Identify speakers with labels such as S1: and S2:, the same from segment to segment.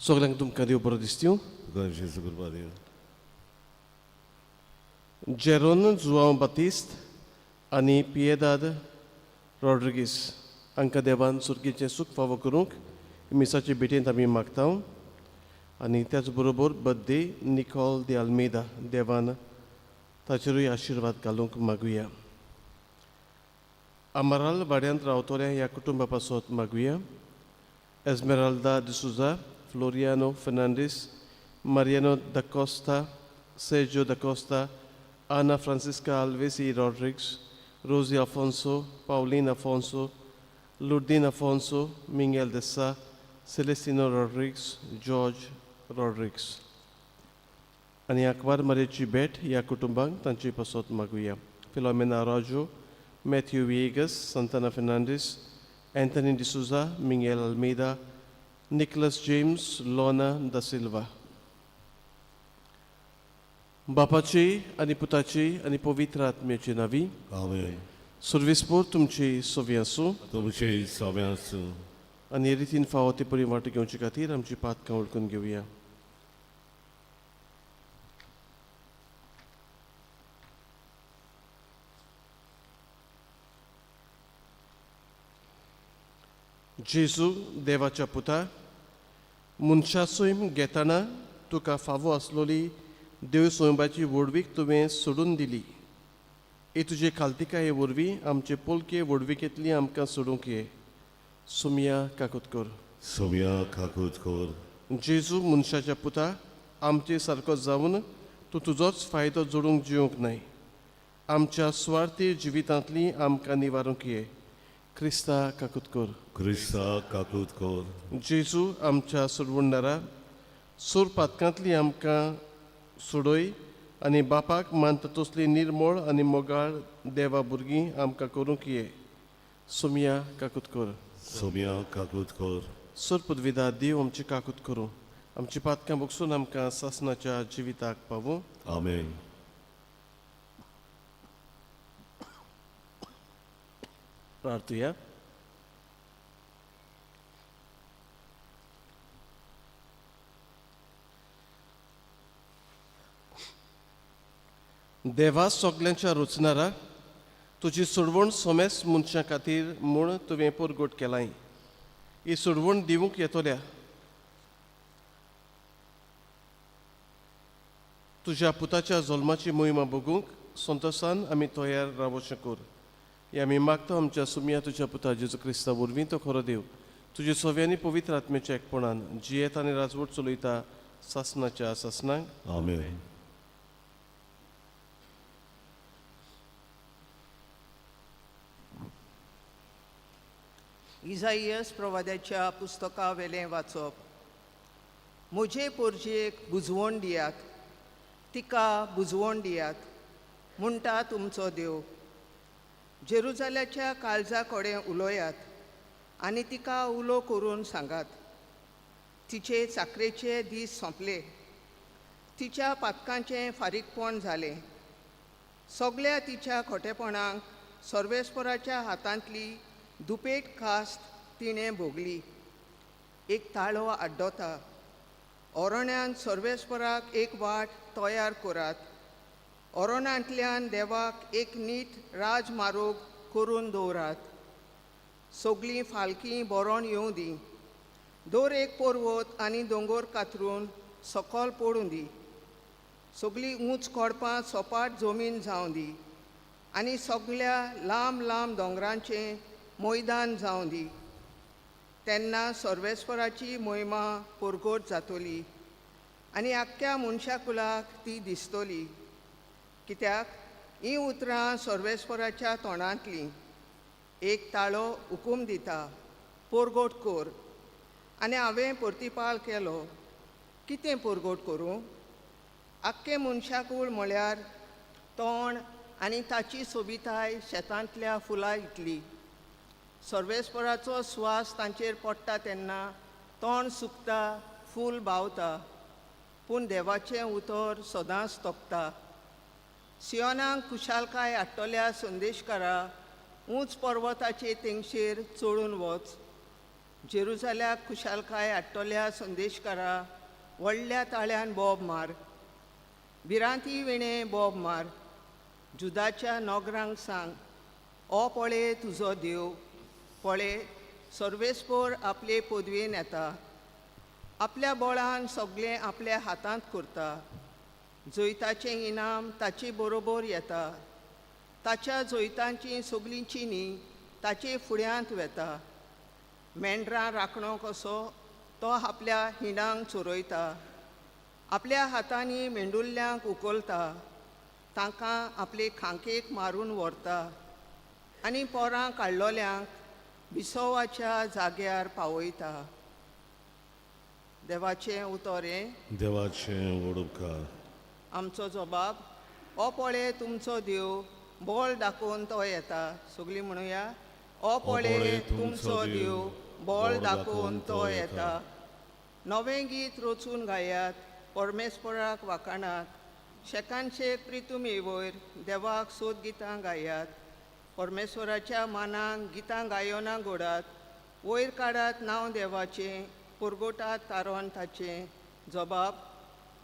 S1: Sogrank tuमकां देव बरो दिसtiu.
S2: Jesu kurbadio.
S1: Jeron João Batista आणि Piedad Rodrigues हांकां देवान सुर्गेचें सूख फावो करूंक मिसाचे भेटेंत आमी मागतां. आनी त्याच बरोबर बर्थडे निकोल de Almeida देवान ताचेरूय आशिर्वाद घालूंक मागुया. Amaral वाड्यांत रावतल्या ह्या कुटुंबा पासत मागुया. Esmeralda de Souza, Floriano Fernandes, Mariano da Costa, Sergio da Costa, Ana Francisca Alves e Rodrigues, Rosie Afonso, Paulina Afonso, Lourdine Afonso, Miguel de Sá, Celestino Rodrigues, George Rodrigues. आणि अकबर मरेची भेट ह्या कुटुंबांक तांचे पासत मागुया. Filomena Araújo, Matthew Viegas, Santana Fernandes, Anthony de Souza, Miguel Almeida, Nicholas James, Lona da Silva. बापाची आणि पुताची आणि पवित्र आत्म्याची नावी.
S2: Amen.
S1: सर्विस्पोर तुमची सोवी आसूं
S2: तुमचे सव्यासु.
S1: आणि हे रितीन फावो ते परी वाट घेवचे खातीर आमची पातकां ओळखून घेवया. जेजू देवाच्या पुता, मनशा सैम घेतना तुका फावो आसलोली देव सोयंबाची वडवीक तुवें सोडून दिली. हे तुजे खालतिकाये वरवीं आमचे पोलके वडविकेंतली आमकां सोडूंक ये. सुमया काकूत कर.
S2: Sovia kakut kor.
S1: जेजू मनशाच्या पुता, आमचे सारको जावन तूं तुजोच फायदो जोडूंक जिवंक नाय. आमच्या स्वार्थी जिवितांतली आमकां निवारूंक ये. क्रिस्ता काकूत कर.
S2: Krista kakut kor.
S1: जेजू आमच्या सोडवणारा सूर पातकांतली आमकां सोडय आनी बापाक मानता तसली निर्मळ आनी मोगाळ देवा भुरगीं आमकां करूंक ये. सुमया काकूत कर.
S2: Sovia kakut kor.
S1: सूर पदवीदार देव आमची काकूत करूं. आमची पातकां बगसून आमकां सासणाच्या जिविताक पावूं.
S2: Amen.
S1: प्रार्थया. देवा सगल्यांच्या रचणारा तुजी सोडवण सोमेस मनशां खातीर म्हूण तुवें परगट केलाय. ही सोडवण दिवंक येतल्या तुज्या पुताच्या जल्माची मोहिमा बगूंक संतोशान आमी तयार रावचें कर. हे आमी मागता आमच्या सुमया तुज्या पुता जेजू क्रिस्ता वरवीं तो खरो देव तुजे सोव्यांनी पवित्र आत्म्याच्या एकपणान जियेत आनी राजवट चलयता सासणाच्या सासणांक.
S2: Amen.
S3: इजाईयस प्रवाद्याच्या पुस्तका वेलें वाचप. म्हजे पोरजेक बुजवण दियात, तिका बुजवण दियात म्हणटा तुमचो देव. जेरुजाल्याच्या काळजा कडेन उलोयात आनी तिका उलो करून सांगात. तिचे चाकरेचे दीस सोंपले, तिच्या पातकांचें फारीकपण जालें. सगळ्या तिच्या खोटेपणांक सर्वेस्पराच्या हातांतली दुपेट कास्त तिणें भोगली. एक ताळो आड्डोता. ओरोण्यांत सर्वेस्पराक एक वाट तयार करात. ओरोणांतल्यान देवाक एक नीट राजमार्ग करून दवरात. सगळीं फालकीं बरोवन येवं दी. दर एक पर्वत आनी दोंगर कातरून सकयल पडूं दी. सगळीं उंच कोडपां सपाट जमीन जावं दी आनी सगळ्या लांब लांब दोंगरांचें मैदान जावं दी. तेन्ना सर्वेस्पराची महिमा परगट जातली आनी आख्ख्या मनशा कुलाक ती दिसतली. कित्याक हीं उतरां सर्वेस्पराच्या तोंडांतलीं. एक ताळो हुकूम दिता, परगट कर. आनी हांवें परतिपाल केलो, कितें परगट करूं? आख्खे मनशाकूळ म्हळ्यार तोंड आनी ताची सोबिताय शेतांतल्या फुलां इतली. सर्वेस्पराचो स्वास तांचेर पडटा तेन्ना तोंड सुकता, फूल बावता, पूण देवाचें उतर सदांच तोखता. सियोनाक खुशालकाय हाडटल्या संदेशकारा उंच पर्वताचे तेंगशेर चडून वच. जेरुसाल्याक खुशालकाय हाडटल्या संदेशकारा व्हडल्या ताळ्यान बोब मार. भिरांती विणे बोब मार. जुदाच्या नोगरांक सांग, ओ पळे तुजो देव. पळे सर्वेस्पोर आपले पदवेन येता. आपल्या बळान सगळें आपल्या हातांत करता. जैताचें इनाम ताचे बरोबर येता. ताच्या जैतांची सगलींची न्ही ताचे फुड्यांत वेता. मेंढरां राखणो कसो तो आपल्या हिंडांक चोरयता. आपल्या हातांनी मेंढुल्ल्यांक उखलता. तांकां आपले खांकेक मारून व्हरता. आनी पोरां काडलोल्यांक बिसोवाच्या जाग्यार पावयता. देवाचें उतोरें.
S2: देवाचें वडुपकार.
S3: आमचो जबाब, ओ पळे तुमचो देव. बोळ दाखोवन तो येता. सगळीं म्हणुया, ओ पळे तुमचो देव. बोळ दाखोवन तो येता. नवें गीत रचून गायात. परमेस्पराक वाखाणात. शेकांचे प्रितुमे वयर देवाक सोद गितां गायात. परमेश्वराच्या मानान गितां गायोना घोडात. वयर काडात नांव देवाचें. पुरगोटात तारोन ताचें. जबाब,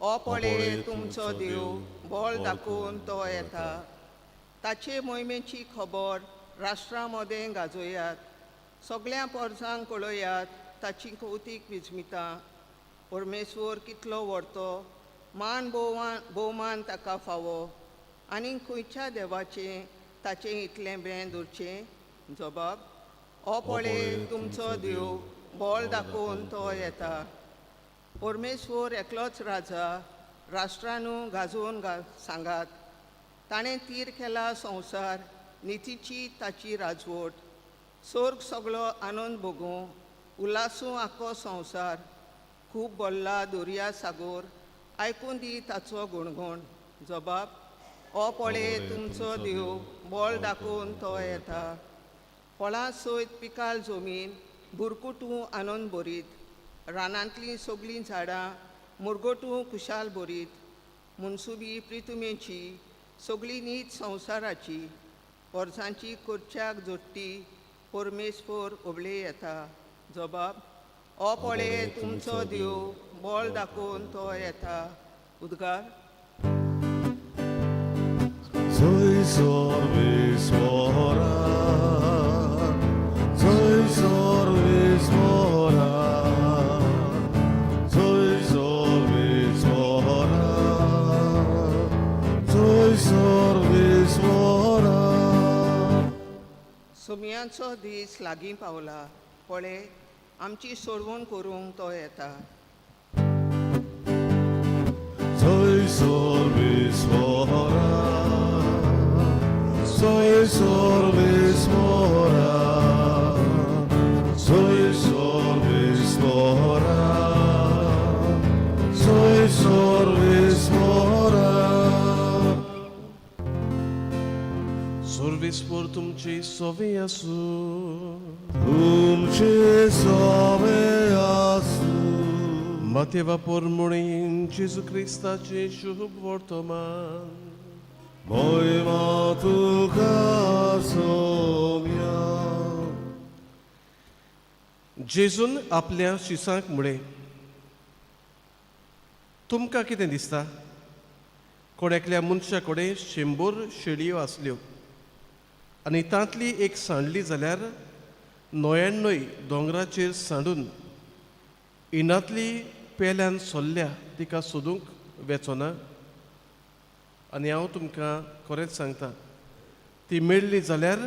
S3: ओ पळे तुमचो देव. बोळ दाखोवन तो येता. ताचे मोहिमेची खबर राष्ट्रां मदें गाजोयात. सगळ्या परजांक कळयात ताची कौतीक विजमिता. परमेश्वर कितलो व्हडतो. मान भोवमान ताका फावो. आनी खंयच्या देवाचें ताचें इतलें बेंद उरचें. जबाब, ओ पळे तुमचो देव. बोळ दाखोवन तो येता. परमेश्वर एकलोच राजा. राष्ट्रांनू गाजोवन सांगात. ताणें तीर केला संवसार. नितीची ताची राजवट. स्वर्ग सगळो आनंद भोगूं. उल्हासूं आख्खो संवसार. खूब बोल्ला दर्या सागोर. आयकून दी ताचो गुणगुण. जबाब, ओ पळे तुमचो देव. बोळ दाखोवन तो येता. फळां सयत पिकाल जमीन. बुरकुटू आनंद भरीत. रानांतलीं सगळीं झाडां मुरगोटू खुशाल भरीत. मुनसुबी प्रितुमेची सगळी नीत संवसाराची. वर्सांची खुर्च्याक जोडटी. परमेश्वर उबळे येता. जबाब, ओ पळे तुमचो देव. बोळ दाखोवन तो येता. उद्गार.
S2: Soy sorvismora, soy sorvismora, soy sorvismora, soy sorvismora.
S3: सुमयांचो दीस लागीं पावला. पळे आमची सोडवण करूंक तो येता.
S2: Soy sorvismora, soy sorvismora, soy sorvismora, soy sorvismora.
S1: Sorvismor तुमची सोवी आसूं.
S2: Umce sove asu,
S1: Mateva pormonin Jesu Christaचे शुभ वर्तमान.
S2: moima tuka somia.
S1: जेजून आपल्या शिसांक म्हळे, तुमकां कितें दिसता? कोणाकल्या मनशा कडेन 100 शेळयो आसल्यो आनी तांतली एक सांडली जाल्यार 99 दोंगराचेर सांडून इनांतली पेल्यान सोल्ल्या तिका सोदूंक वेचोना. आनी हांव तुमकां खरेंच सांगता, ती मेळ्ळी जाल्यार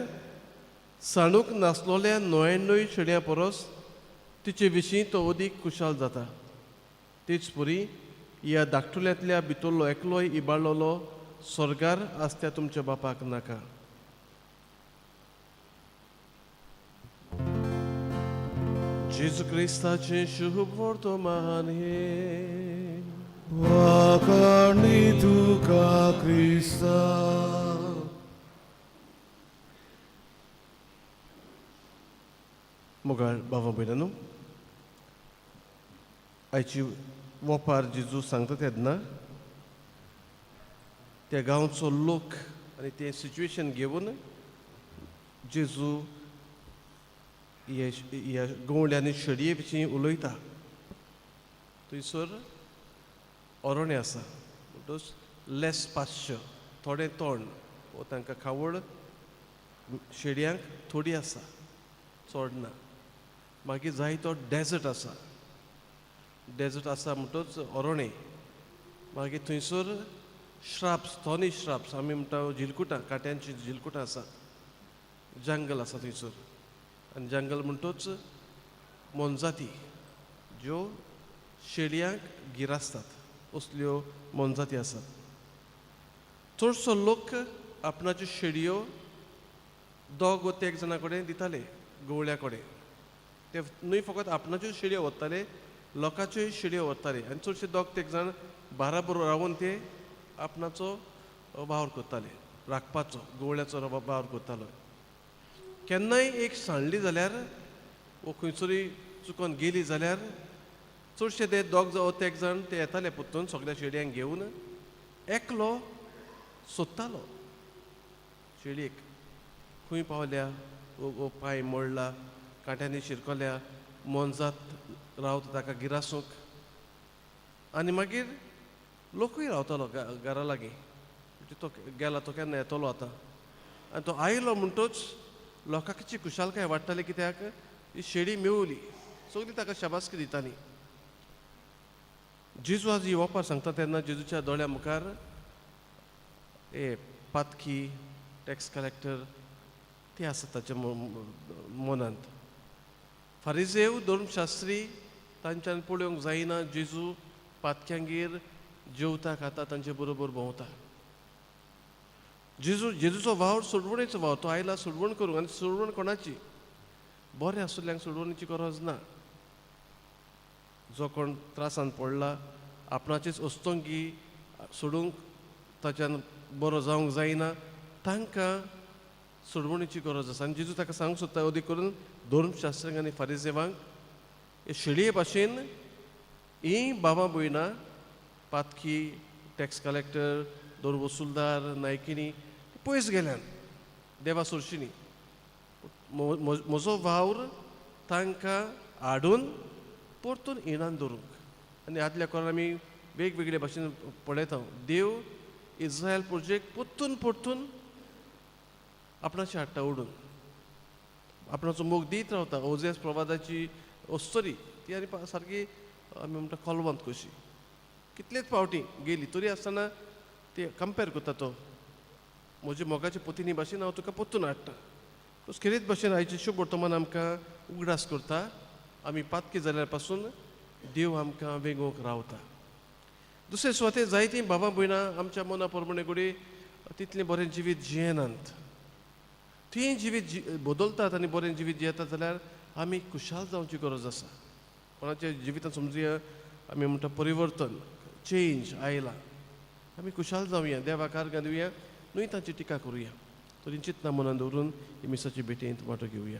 S1: सांडूंक नासलोल्या 99 शेळयां परस तिचे विशीं तो अदीक खुशाल जाता. तीच परी ह्या धाकटुल्यांतल्या भितरलो एकलोय इबाडलोलो स्वर्गार आसत्या तुमच्या बापाक नाका. जेजू क्रिस्ताचें शुभ वर्तमान हे.
S2: Wakani tuka Krista.
S1: मोगाळ बाबा भयणानो, आयची वोपार जेजू सांगता तेन्ना त्या गांवचो लोक आनी तें सिच्युएशन घेवन जेजू ह्या गवळ्यांनी शेडये विशीं उलयता थंयसर अरोणे आसा म्हणटच लेस पाश्य थोडें तोंड वो तांकां खावड शेडयांक थोडी आसा चड ना मागीर जाय तो डेजर्ट आसा म्हणटच अरोणे मागीर थंयसर श्राप्स थॉनी श्राप्स आमी म्हणटा जिलकुटां काट्यांची जिलकुटां आसा जंगल आसा थंयसर आनी जंगल म्हणटच मोनजाती ज्यो शेडयांक गिरासतात असल्यो मोनजाती आसात चडसो लोक आपणाच्यो शेडयो दोग वा एक जाणा कडेन दिताले गवळ्या कडेन ते न्हय फकत आपणाच्यो शेडयो व्हरताले लोकांच्योय शेडयो व्हरताले आनी चडशे दोग एक जाण बाराबर रावून ते आपणाचो वावर करताले राखपाचो गवळ्याचो वावर करतालो केन्नाय एक सांडली जाल्यार वो खंयसरी चुकोन गेली जाल्यार चडशे ते दोग एक जाण ते येताले पुत्तून सगळ्या शेडयांक घेवन एकलो सोदतालो शेडयेक खंय पावल्या वो पांय मोडला कांट्यांनी शिरकोल्या मोनजात रावता ताका गिरासूंक आनी मागीर लोकूय रावतालो घरा लागीं तो गेला तो केन्ना येतलो आतां आनी तो आयलो म्हणटच लोकांची खुशालकाय वाडटाली कित्याक ही शेडी मेवली सगळीं ताका शाबासकी दिताली जेजू आज येवपार सांगता तेन्ना जेजूच्या दोळ्या मुखार पातकी टॅक्स कलेक्टर ते आसा ताच्या मनांत फारिजेव धर्मशास्त्री तांच्यान पळोवंक जायना जेजू पातक्यांगेर जेवता खाता तांचे बरोबर भोंवता जेजूचो वावर सोडवणेचो वावर तो आयला सोडवण करूंक आनी सोडवण कोणाची बरें आसुल्ल्यांक सोडवणेची गरज ना जो कोण त्रासान पडला आपणाचीच अस्तोंगी सोडूंक ताच्यान बरो जावंक जायना तांकां सोडवणेची गरज आसा आनी जेजू ताका सांगूंक सोदता अदी करून धर्मशास्त्रांक आनी फारिजेवांक हे शेळये भाशेन ही बाबा भयणां पातकी टॅक्स कलेक्टर दोन वसूलदार नायकिनी पयस गेल्यान देवा सोरशिनी म्हजो वावर तांकां हाडून परतून इणान दवरूंक आनी आदल्या काळान आमी वेगवेगळे भाशेन पळयता देव इज्रायल प्रोजेक्ट परतून आपणाची हाडटा ओडून आपणाचो मोग दीत रावता ओजेस प्रवादाची अस्तरी ती आनी सारकी आमी म्हणटा कोलवंत कशी कितलेच फावटी गेली तरी आसतना ते कंपेर करता तो म्हज्या मोगाच्या पत्नी भाशेन हांव तुका परतून हाडटा खेरीत भाशेन आयचे शुभ वर्तमान आमकां उगडास करता आमी पातकी जाल्यार पासून देव आमकां वेगोवंक रावता दुसरे सुवातेर जायतीं बाबा भयणां आमच्या मना प्रमाणे घडये तितलें बरें जिवीत जियेनात तीं जिवीत बदलतात आनी बरें जिवीत जियेतात जाल्यार आमी खुशाल जावची गरज आसा कोणाच्या जिवितांत समजुया आमी म्हणटा परिवर्तन चेंज आयला आमी खुशाल जावया देवाकार घालुया न्हय तांची टिका करुया तरी चिंतना मनान दवरून ही मिसाची भेटेंत वांटो घेवया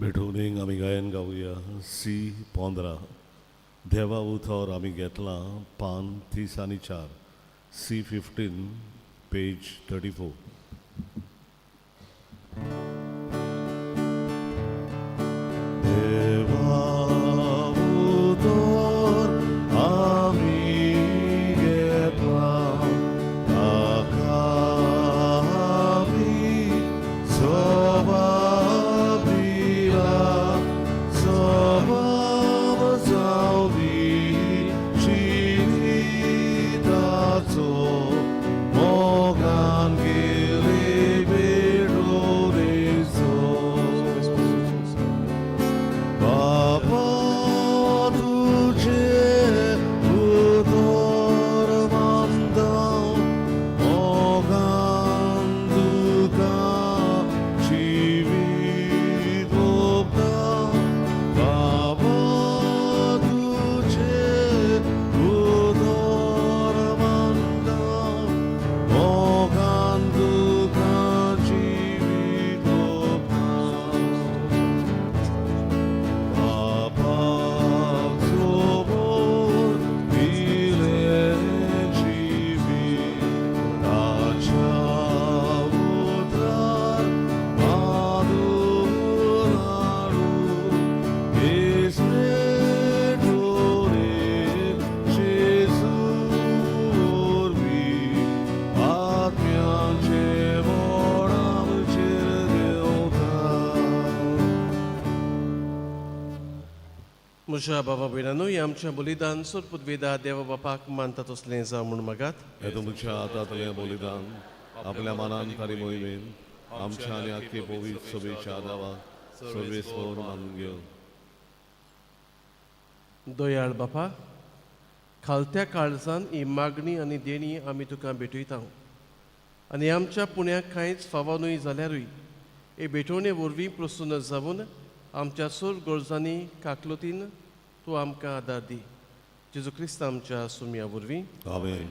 S2: भेटवणेक आमी गायन गावया C15 देवा उथोर आमी घेतलां पान 34 C15 पेज 34 देवा उथोर आमी घेतलां ताका आमी मोगान गेल
S1: म्हज्या बाबा भयणांनो, ही आमच्या बलिदान सोरपुतवेदा देवा बापाक मानता तसलें जावं म्हूण मागात.
S2: हे तुमच्या हातांतलें बलिदान आपल्या मनान खरी मोहिमेन आमच्या आनी आख्खे पवित्र सभेच्या आदाराक सर्वेस्वर मानून घेवन.
S1: दयाळ बापा, खालत्या काळजान ही मागणी आनी देणी आमी तुका भेटयता आनी आमच्या पुण्याक कांयच फावो जाल्यारूय हे भेटोवणे वरवीं प्रसन्न जावन आमच्या सोर गरजांनी काकलतीन तूं आमकां आदार दी. जेजू क्रिस्त आमच्या सुमया वरवीं.
S2: आमेन.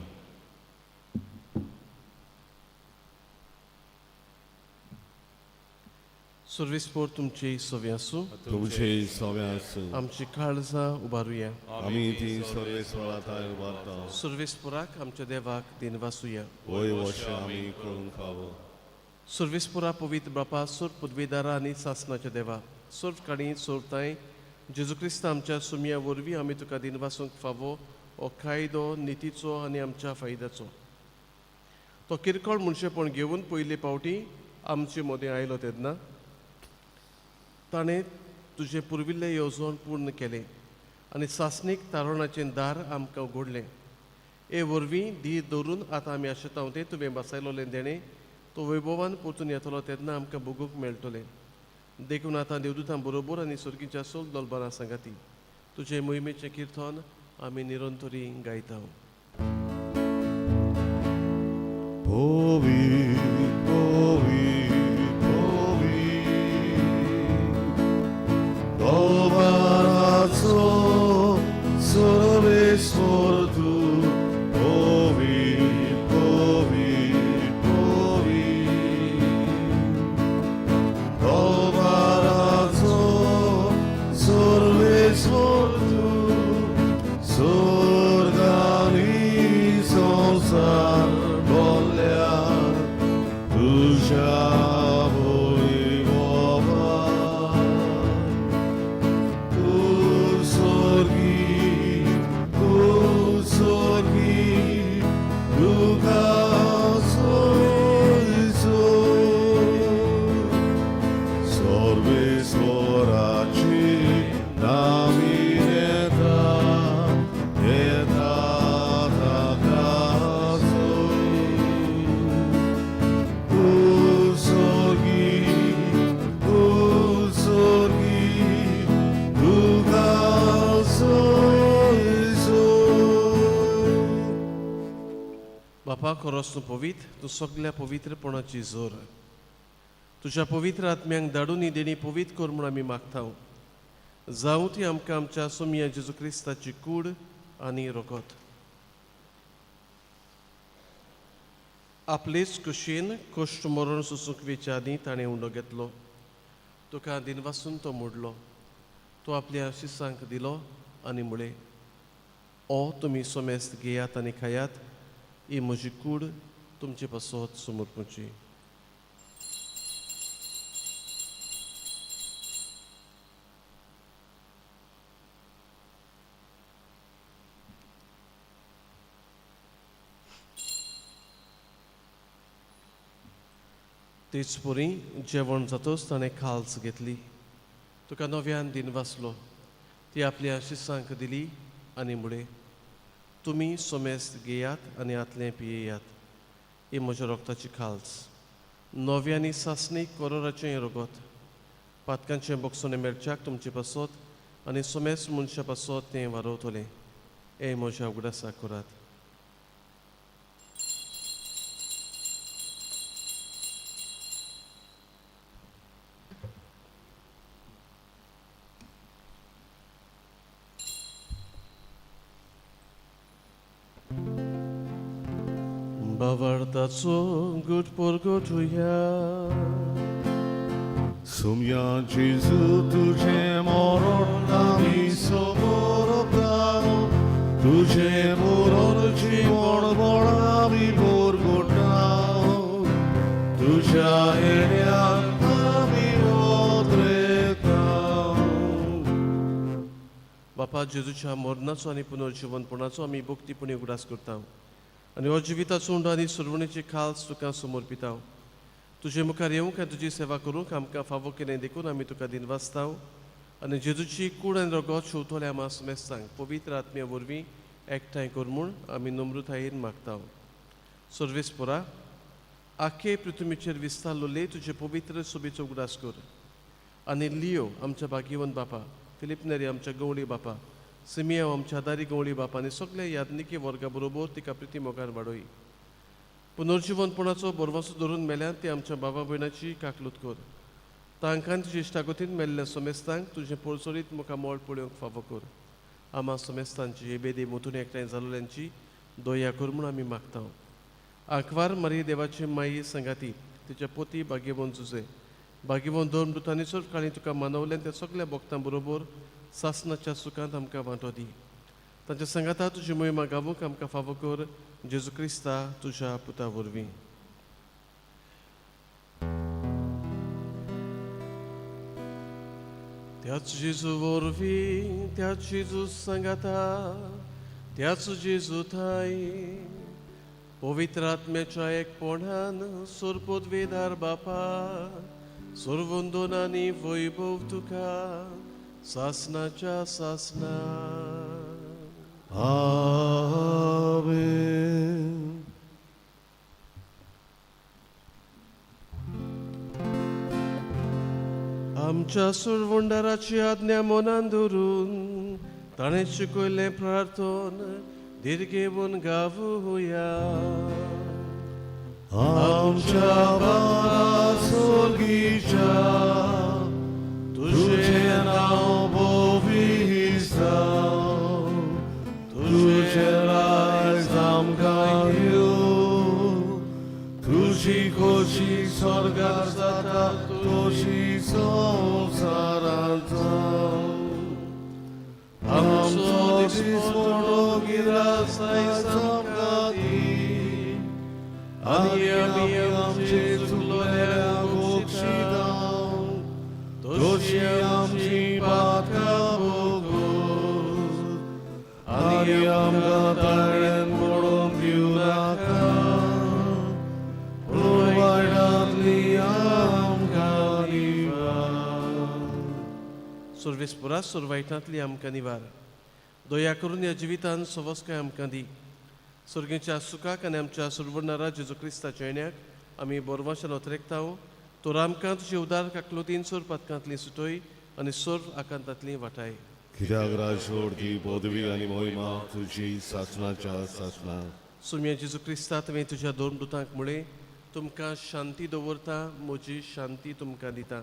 S1: सर्वेस्पोर तुमची सोवी आसूं.
S2: तुमचे सव्यास
S1: आमची काळजां उबारुया.
S2: आमी ती सर्वेस्वराताय उबारता.
S1: सर्वेस्पोराक आमच्या देवाक दिनवासुया.
S2: वय वर्ष आमी करून खावो.
S1: सर्वेस्पोरा पवित्र बापा, सोर पदवेदारा आनी सासणाच्या देवा, सोर्व काणी सोरताय जेजू क्रिस्त आमच्या सुमया वरवीं आमी तुका दिनवासूंक फावो हो कायदो नितीचो आनी आमच्या फायद्याचो. तो किरकोळ मनशेपण घेवन पयले फावटी आमचे मदें आयलो तेन्ना ताणें तुजें पुर्विल्लें येवजण पूर्ण केलें आनी सासणीक तारणाचें दार आमकां उगडलें. हे वरवीं धीर दवरून आतां आमी आशेतां तें तुवें बसयलोलें देणें तो वैभवान परतून येतलो तेन्ना आमकां भोगूंक मेळटलें. देखून आतां देवदूतां बरोबर आनी सुर्गीच्या सोल दोलबारां सांगाती तुजे मोहिमेचें किर्तन आमी निरंतरी गायता.
S2: सर्वेस्वर तूं
S1: बापा, खरोच तूं पवित्र, तूं सगल्या पवित्रपणाची जोर. तुज्या पवित्र आत्म्यांक धाडून ही देणी पवित्र कर म्हूण आमी मागता. जावं ती आमकां आमच्या सुमया जेजू क्रिस्ताची कूड आनी रोगत. आपलेच कुशीन कश्ट मरण सुसूंक वेच्या आदीं ताणें उंडो घेतलो. तुका दिनवासून तो मोडलो. तो आपल्या शिसांक दिलो आनी म्हळें, ओ तुमी सोमेस्त घेयात आनी खायात, ही म्हजी कूड तुमचे पासत समर्पूची. तेच परी जेवण जातच ताणें खाल्स घेतली. तुका नव्यान दिन वाचलो. ती आपल्या शिसांक दिली आनी म्हळें, तुमी सोमेस्त घेयात आनी आतलें पियेयात, ही म्हज्या रोगताची खाल्स. नव्यांनी सासणीक कोरोराचें रोगत. पातकांचें बोगसोने मेळच्याक तुमचे पासत आनी सोमेस्त मनशा पासत तें वारोवतलें. हे म्हज्या उगडासा करात. Bawartaco gut porgotuja.
S2: Sumia Jezu tuże moron nami soborobdano, tuże moron ci morbonami porgotano, tuja erian nami odrekano.
S1: बापा, जेजूच्या मरणाचो आनी पुनर्जीवनपणाचो आमी भक्तीपणी उगडास करता आनी हो जिविताचो उंडो आनी सर्वणेची खाल्स तुका समर्पिता. तुजे मुखार येवंक आनी तुजी सेवा करूंक आमकां फावो केलें देखून आमी तुका दिनवासता आनी जेजूची कूड आनी रगत शिवतले आमी मेस्तांक पवित्र आत्म्या वरवीं एकठांय कर म्हूण आमी नम्रतायेन मागता. सर्वेस्परा आखे पृथ्वीचेर विस्तारलोले तुजे पवित्र सोबेचो उगडास कर. आनी लियो आमच्या भाग्यवंत बापा, फिलिप नेरी आमच्या गवळी बापा, सिमिया आमच्या आदारी गवळी बापा आनी सगळ्या यादनिकी वर्गा बरोबर तिका प्रिती मोगान वाडोय. पुनर्जीवनपणाचो बोरवासो धरून मेल्यात ते आमच्या बाबा भयणाची काकलूत कर. तांकां तुजे इश्टागतीन मेल्ल्या समेस्तांक तुजें पोरसोरीत मुखार मोळ पळोवंक फावो कर. आमा समेस्तांची हे बेदे मुतून एकठांय जालोल्यांची दया कर म्हूण आमी मागता. आंकवार मारी देवाची माई संगाती तिच्या पोती भाग्यवंत जुजे भाग्यवंत दोन मृतांनी चड काळी तुका मानवलें त्या सगळ्या भक्तां बरोबर सासणाच्या सुखांत आमकां वांटो दी. तांच्या संगाता तुजी मोहिमा गावूंक आमकां फावो कर. जेजू क्रिस्ता तुज्या पुता वरवीं. त्याच जेजू वरवीं त्याच जेजू संगाता त्याच जेजू थाय पवित्र आत्म्याच्या एकपणान सोरपोदवेदार बापा सोरवंदोनांनी वैभव तुका सासणाच्या सासना.
S2: आमेन.
S1: आमच्या सुरवंडाराची आज्ञा मनान धरून ताणें शिकयलें प्रार्थन दीर्घेवून गावुया.
S2: आमच्या बाबा स्वर्गीच्या तुझे नाव पवित्र जावं, तुझे राज आमकां येवं, तुझी खोशी स्वर्गार जाता तशी संवसारांत जावं. आमचो दिसपणो गिरास आयज आमकां दी, आनी आमी आमचे चुकलोल्यांक बक्षितां, तशी आमची पातकां भोगोस, आनी आमकां ताळ्यान पडोवंक दिवं नाका, पूण वायटांतली आमकां निवार.
S1: सर्वेस्परा सुरवायटांतली आमकां निवार. दया करून ह्या जिवितान सवस्काय आमकां दी. सर्गेच्या सुखाक आनी आमच्या सुरवणारा जेजू क्रिस्ताच्या येण्याक आमी बोरवाशान ओतरेकता. तर आमकां तुजे उदार काकलोतीन सोर पथकांतली सुटोय आनी सोर आकांतांतली वाटाय.
S2: कित्याक राजोड ती पदवी आनी मोहिमा तुजी सासणाच्या सासना.
S1: सुम्या जेजू क्रिस्ता तुवें तुज्या दोन दुतांक म्हळें तुमकां शांती दवरता, म्हजी शांती तुमकां दिता.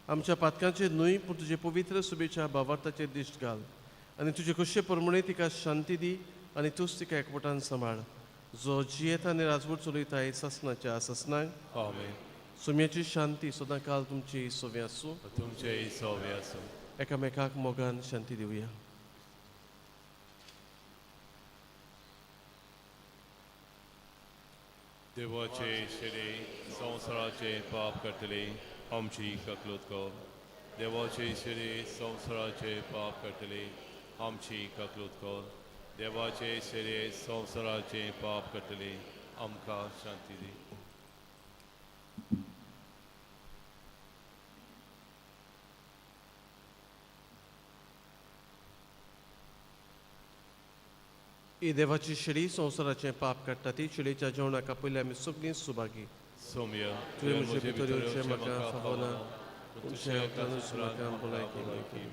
S1: आमच्या पातकांचेर न्हय पूण तुजे पवित्र सुबेच्या भावार्थाचेर दिश्ट घाल आनी तुजे कशे प्रमाणे तिका शांती दी आनी तूंच तिका एकवटान सांबाळ. जो जियेता आनी राजवट चलयताय सासणाच्या सासनाक.
S4: आमेन.
S1: सुम्याची शांती सदां काल तुमची सोबे आसूं.
S4: तुमचे सव्य आसूं.
S1: एकामेकाक मोगान शांती दिवया.
S4: देवाचे शिरे संवसाराचे पाप करतले आमची काकलूत कर. देवाचे शिरे संवसाराचे पाप करतले आमची काकलूत कर. देवाचे शिरे संवसाराचे पाप करतले आमकां शांती दी.
S1: ही देवाची शिडी संवसाराचें पाप काडटा ती शिडीच्या जेवणाक पयलीं आमी सगळीं सुभागी.
S4: सौम्य
S1: तुवें म्हजे भितर येवचें म्हाका फावो ना, तुमच्या हातानूच म्हाका भलायकी मेळटली.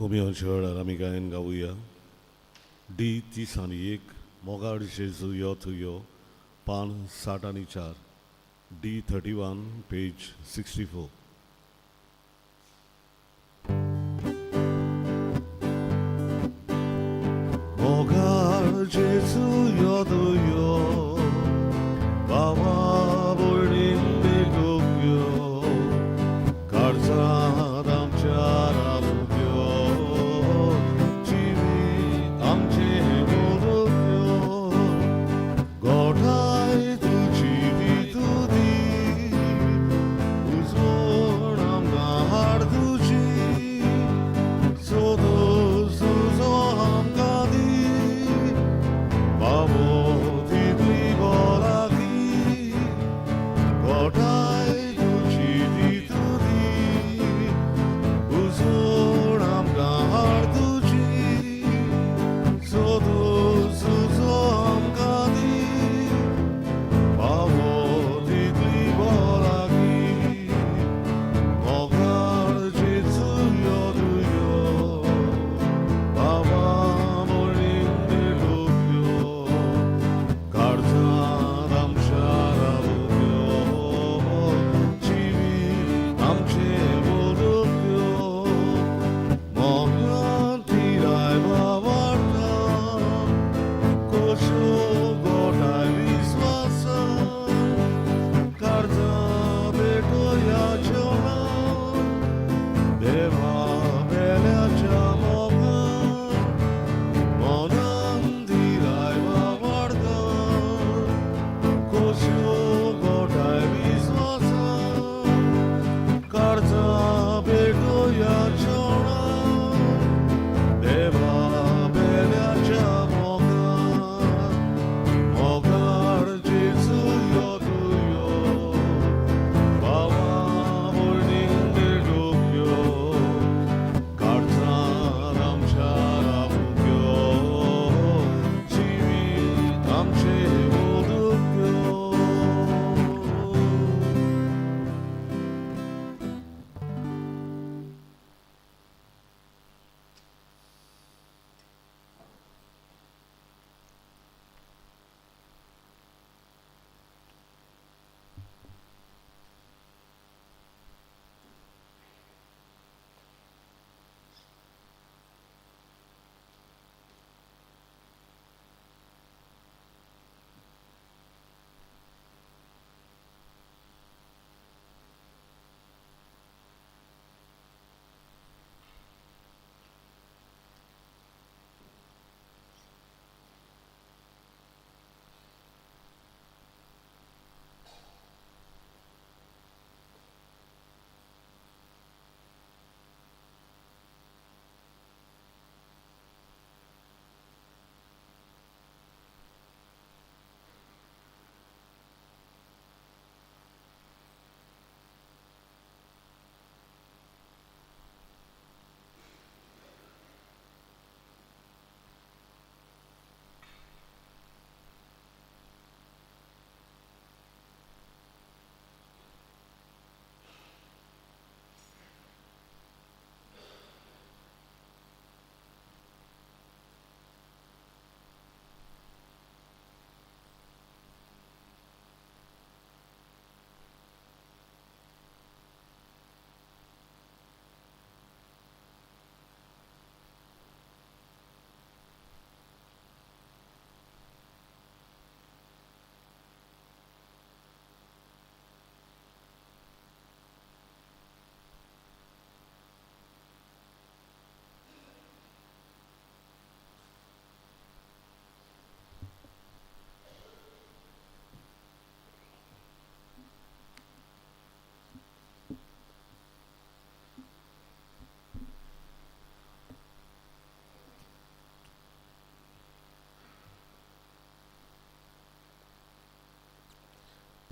S2: कोमियोच्या वेळार आमी गायन गावुया. D31 मोगाड जेजू यो तुयो पान 64 D31 page 64. 모갈 제수여 두여 바와 볼린 내국여 갈사람 자라부여 지위 암제 모르여 고타이 두지비 두디 우소람 나할 두지 소도 수소함 Babo di bolaki, kodai duchi di tudi, uzuram gahar duchi, sodu suzam kadi. Babo di bolaki, mogar jitsu yoduyo, baba.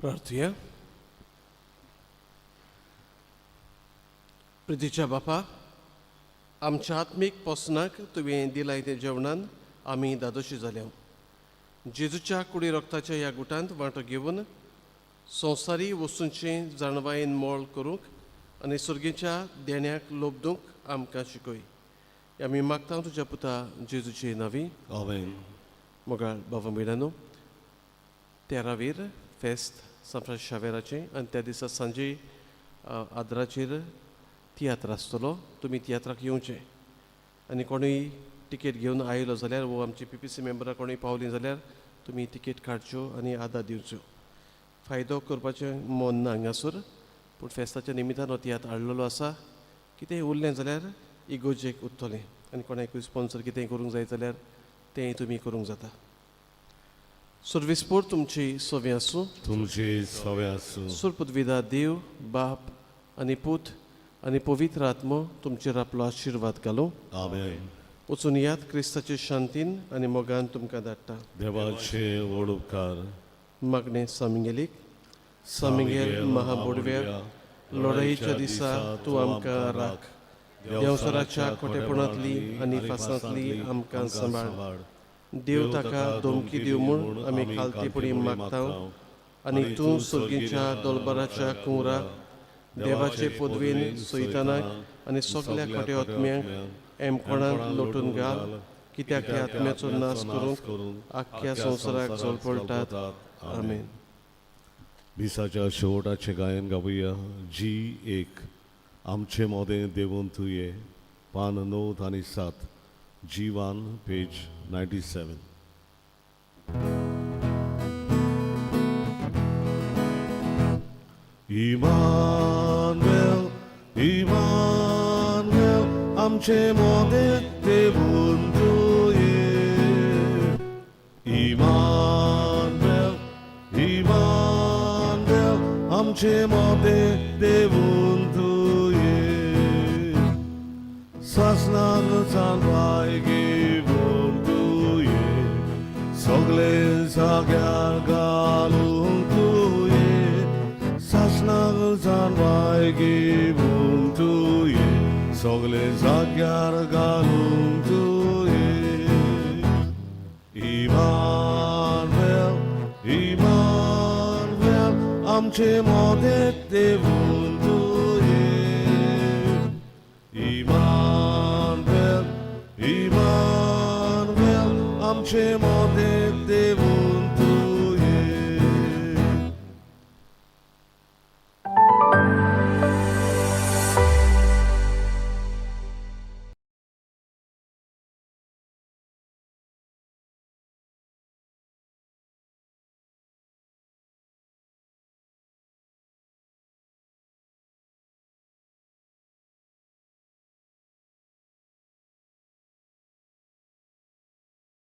S1: प्रार्थूया. प्रितीच्या बापा, आमच्या आत्मीक पोसनाक तुवें दिलाय ते जेवणान आमी दादोशी जाल्या. जेजूच्या कुडी रक्ताच्या ह्या गुटांत वांटो घेवन संवसारी वस्तूंचें जाणवायेन मोल करूंक आनी सुर्गेच्या देण्याक लोबदूंक आमकां शिकय. की आमी मागता तुज्या पुता जेजूची नावी
S2: Amen.
S1: मोगाळ बावमिडानो 13 फेस्त सान फ्रांस शावेराचें आनी त्या दिसा सांजे आदराचेर तियात्र आसतलो तुमी तियात्राक येवचें आनी कोणूय तिकेट घेवन आयलो जाल्यार वो आमची PPC मेंबरां कोणूय पावलीं जाल्यार तुमी तिकेट काडच्यो आनी आदार दिवच्यो फायदो करपाचें मन ना हांगासर पूण फेस्ताच्या निमित्तान हो तियात्र हाडलेलो आसा कितेंय उरलें जाल्यार इगोजेक उत्तलें आनी कोणाकूय स्पॉन्सर कितेंय करूंक जाय जाल्यार तेंय तुमी करूंक जाता सर्विसपोर तुमची सोवी आसूं
S2: तुमचे सवे आसूं
S1: सुरपदविदा देव बाप आनी पूत आनी पवित्र आत्मो तुमचेर आपलो आशिर्वाद घालूं
S2: Amen.
S1: वचून याद क्रिस्ताचे शांतीन आनी मोगान तुमकां धाडटा
S2: देवाचे व्हड उपकार
S1: मागणें सामिंगेलीक सामिंगेल महाबोडव्या लढाईच्या दिसा तूं आमकां राख देंवसराच्या खोटेपणांतली आनी फासांतली आमकां सांबाळ देव ताका धमकी दिव म्हूण आमी खालतीपणी मागता आनी तूं सर्गीच्या दोलबाराच्या कुंवरा देवाचे पदवेन सयतानाक आनी सगल्या खोटे आत्म्यांक एमकोणांत लोटून घाल कित्याक ह्या आत्म्याचो नाश करूंक आख्ख्या संवसाराक झोलपळटात आमेन
S2: दिसाच्या शेवटाचे गायन गावुया G1 आमचे मोदें देवून तुये पान 9 आनी 7 G1 पेज 97 Immanuel, Immanuel, आमचे मोदें देवून तुये Immanuel, Immanuel, आमचे मोदें देवून तुये सासनाक चांदवाय घेवन तुये सगळे जाग्यार घालून तुये सासनाक चांदवाय घेवन तुये सगळे जाग्यार घालून तुये Immanuel, Immanuel, आमचे मोदें देवून तुये Immanuel, Immanuel, आमचे मोदें देवून